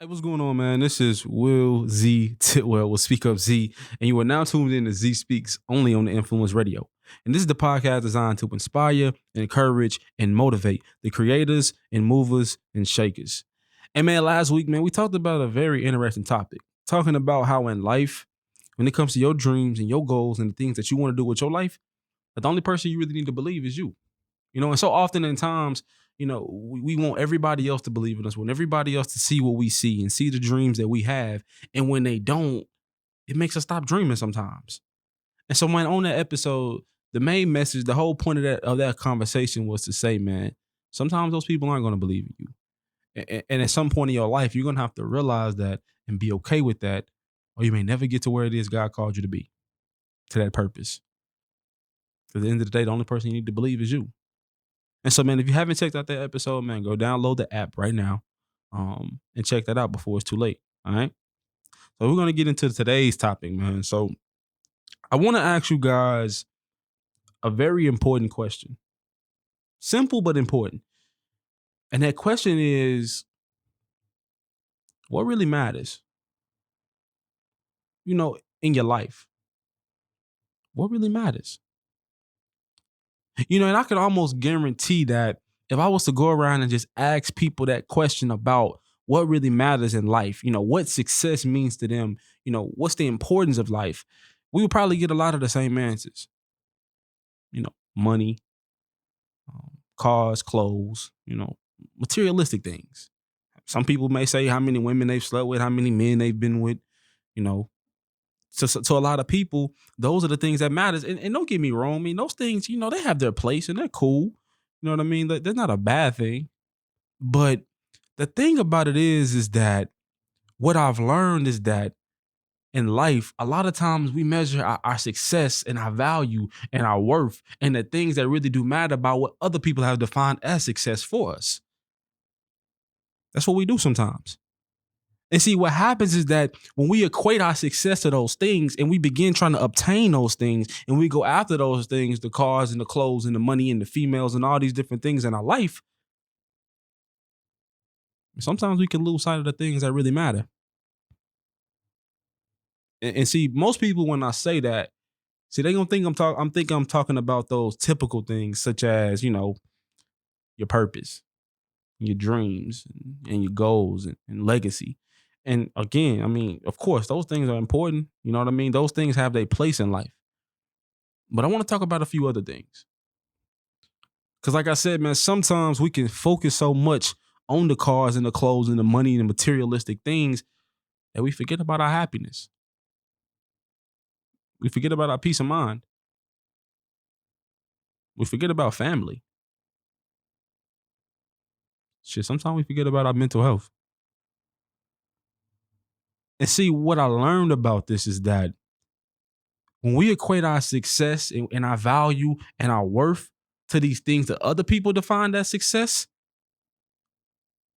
Hey, what's going on, man? This is Will Z Titwell with Speak Up Z, and you are now tuned in to Z Speaks only on the Influence Radio. And this is the podcast designed to inspire, encourage, and motivate the creators and movers and shakers. And man, last week, man, we talked about a very interesting topic, talking about how in life, when it comes to your dreams and your goals and the things that you want to do with your life, the only person you really need to believe is you. And so often in times, we want everybody else to believe in us, want everybody else to see what we see and see the dreams that we have. And when they don't, it makes us stop dreaming sometimes. And so when on that episode, the main message, the whole point of that conversation was to say, man, sometimes those people aren't going to believe in you. And at some point in your life, you're going to have to realize that and be okay with that, or you may never get to where it is God called you to be, to that purpose. At the end of the day, the only person you need to believe is you. And so, man, if you haven't checked out that episode, man, go download the app right now and check that out before it's too late. All right. So we're going to get into today's topic, man. So I want to ask you guys a very important question. Simple, but important. And that question is, what really matters? In your life, what really matters? And I could almost guarantee that if I was to go around and just ask people that question about what really matters in life, what success means to them, what's the importance of life, we would probably get a lot of the same answers. Money, cars, clothes, materialistic things. Some people may say how many women they've slept with, how many men they've been with, to a lot of people, those are the things that matters. And don't get me wrong, I mean, those things, they have their place and they're cool. You know what I mean? They're not a bad thing. But the thing about it is that what I've learned is that in life, a lot of times we measure our success and our value and our worth and the things that really do matter by what other people have defined as success for us. That's what we do sometimes. And see, what happens is that when we equate our success to those things and we begin trying to obtain those things and we go after those things, the cars and the clothes and the money and the females and all these different things in our life, sometimes we can lose sight of the things that really matter. And see, most people, when I say that, they're going to think I'm talking about those typical things such as, your purpose, your dreams and your goals and legacy. And again, I mean, of course, those things are important. You know what I mean? Those things have their place in life. But I want to talk about a few other things. Because like I said, man, sometimes we can focus so much on the cars and the clothes and the money and the materialistic things that we forget about our happiness. We forget about our peace of mind. We forget about family. Sometimes we forget about our mental health. And see, what I learned about this is that when we equate our success and our value and our worth to these things that other people define as success,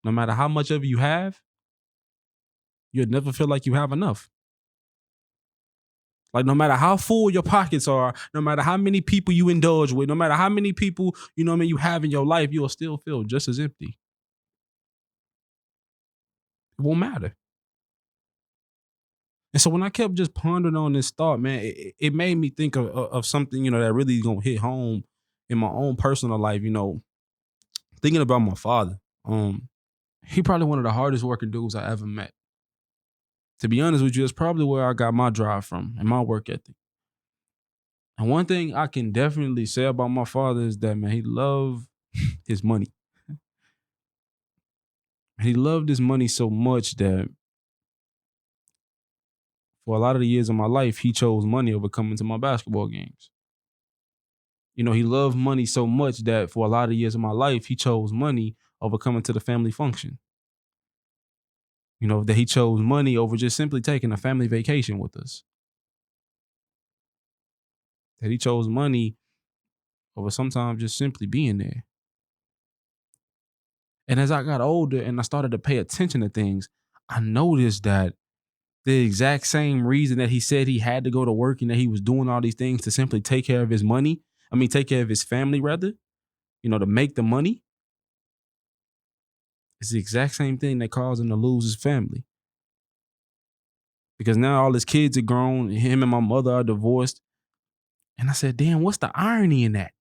no matter how much of you have, you'll never feel like you have enough. Like no matter how full your pockets are, no matter how many people you indulge with, no matter how many people, you have in your life, you'll still feel just as empty. It won't matter. And so when I kept just pondering on this thought, man, it made me think of something, that really gonna hit home in my own personal life, thinking about my father. He probably one of the hardest working dudes I ever met. To be honest with you, it's probably where I got my drive from and my work ethic. And one thing I can definitely say about my father is that, man, he loved his money. He loved his money so much that for a lot of the years of my life, he chose money over coming to my basketball games. He loved money so much that for a lot of years of my life, he chose money over coming to the family function. That he chose money over just simply taking a family vacation with us. That he chose money over sometimes just simply being there. And as I got older and I started to pay attention to things, I noticed that the exact same reason that he said he had to go to work and that he was doing all these things to simply take care of his money, take care of his family rather, to make the money. It's the exact same thing that caused him to lose his family. Because now all his kids are grown, him and my mother are divorced. And I said, damn, what's the irony in that?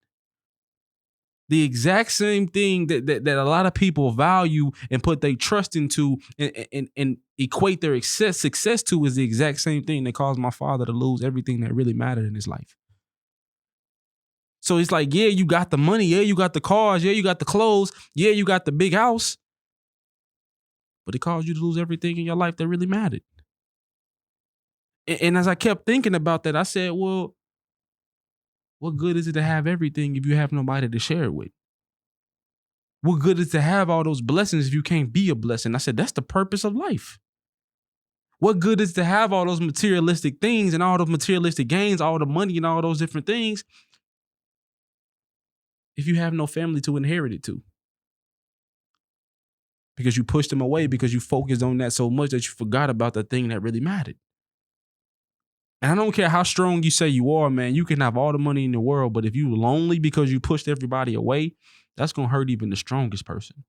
The exact same thing that a lot of people value and put their trust into and equate their success to is the exact same thing that caused my father to lose everything that really mattered in his life. So it's like, yeah, you got the money. Yeah, you got the cars. Yeah, you got the clothes. Yeah, you got the big house. But it caused you to lose everything in your life that really mattered. And as I kept thinking about that, I said, well, what good is it to have everything if you have nobody to share it with? What good is it to have all those blessings if you can't be a blessing? I said, that's the purpose of life. What good is it to have all those materialistic things and all those materialistic gains, all the money and all those different things if you have no family to inherit it to? Because you pushed them away because you focused on that so much that you forgot about the thing that really mattered. And I don't care how strong you say you are, man. You can have all the money in the world, but if you're lonely because you pushed everybody away, that's going to hurt even the strongest person.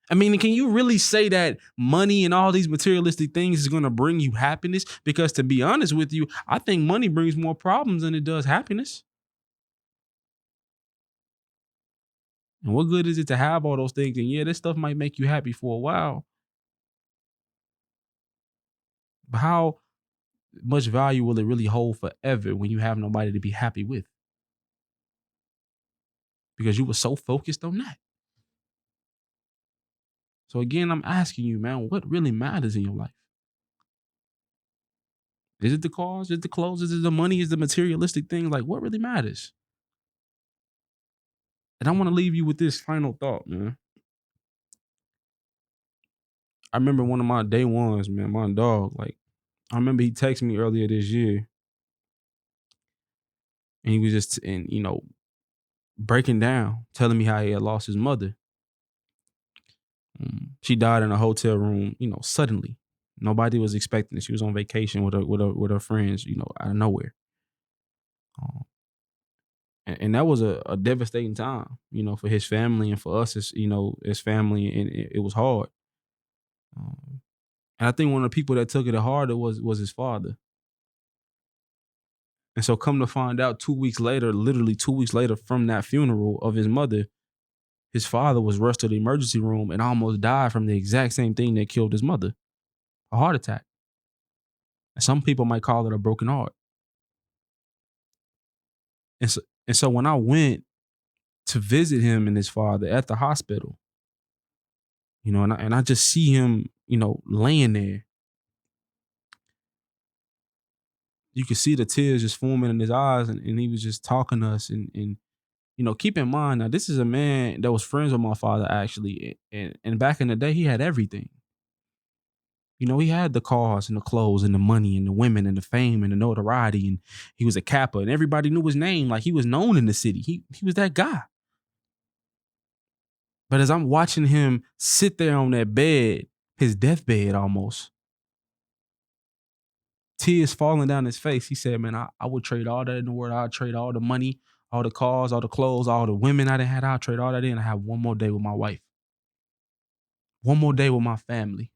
I mean, can you really say that money and all these materialistic things is going to bring you happiness? Because to be honest with you, I think money brings more problems than it does happiness. And what good is it to have all those things? And yeah, this stuff might make you happy for a while. But how much value will it really hold forever when you have nobody to be happy with? Because you were so focused on that. So again, I'm asking you, man, what really matters in your life? Is it the cars? Is it the clothes? Is it the money? Is it the materialistic things? Like, what really matters? And I want to leave you with this final thought, man. I remember one of my day ones, man, my dog, like, I remember he texted me earlier this year and he was just, breaking down, telling me how he had lost his mother. She died in a hotel room, suddenly. Nobody was expecting it. She was on vacation with her friends, out of nowhere. And that was a devastating time, for his family and for us as, as family, and it was hard. And I think one of the people that took it harder was his father. And so come to find out 2 weeks later, literally 2 weeks later from that funeral of his mother, his father was rushed to the emergency room and almost died from the exact same thing that killed his mother, a heart attack. And some people might call it a broken heart. And so when I went to visit him and his father at the hospital, and I just see him, laying there. You could see the tears just forming in his eyes, and he was just talking to us. And keep in mind, now this is a man that was friends with my father, actually. And back in the day, he had everything. He had the cars and the clothes and the money and the women and the fame and the notoriety. And he was a Kappa and everybody knew his name. Like, he was known in the city. He was that guy. But as I'm watching him sit there on that bed, his deathbed almost, tears falling down his face, he said, man, I would trade all that in the world. I'd trade all the money, all the cars, all the clothes, all the women I done had. I'd trade all that in and have one more day with my wife. One more day with my family.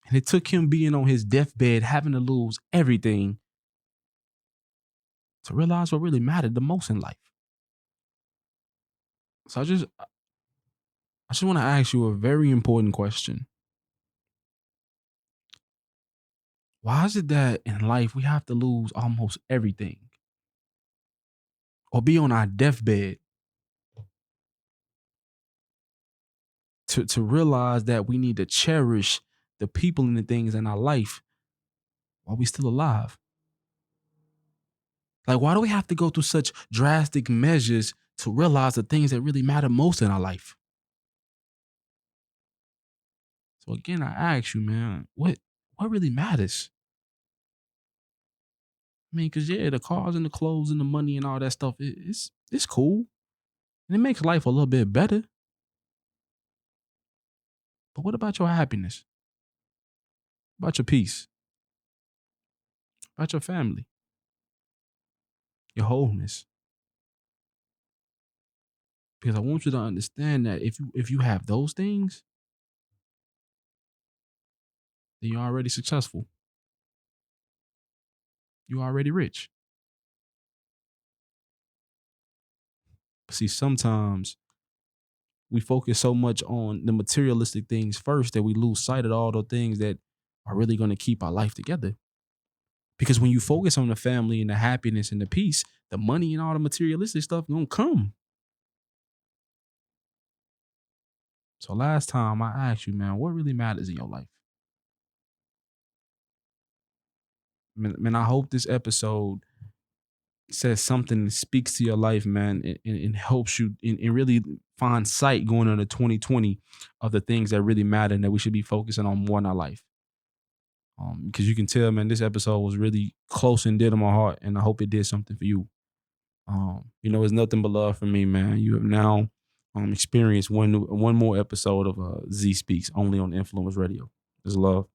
And it took him being on his deathbed, having to lose everything, to realize what really mattered the most in life. So I just want to ask you a very important question. Why is it that in life we have to lose almost everything or be on our deathbed to realize that we need to cherish the people and the things in our life while we still alive? Like, why do we have to go through such drastic measures to realize the things that really matter most in our life? So again, I ask you, man, what really matters? I mean, because yeah, the cars and the clothes and the money and all that stuff, it's cool. And it makes life a little bit better. But what about your happiness? About your peace? About your family? Your wholeness? Because I want you to understand that if you have those things, then you're already successful. You're already rich. But see, sometimes we focus so much on the materialistic things first that we lose sight of all the things that are really going to keep our life together. Because when you focus on the family and the happiness and the peace, the money and all the materialistic stuff gonna come. So last time I asked you, man, what really matters in your life? Man, I hope this episode says something that speaks to your life, man, and helps you and really find sight going into 2020 of the things that really matter and that we should be focusing on more in our life. Because you can tell, man, this episode was really close and dear to my heart, and I hope it did something for you. It's nothing but love for me, man. You have now experienced one more episode of Z Speaks only on Influence Radio. There's love.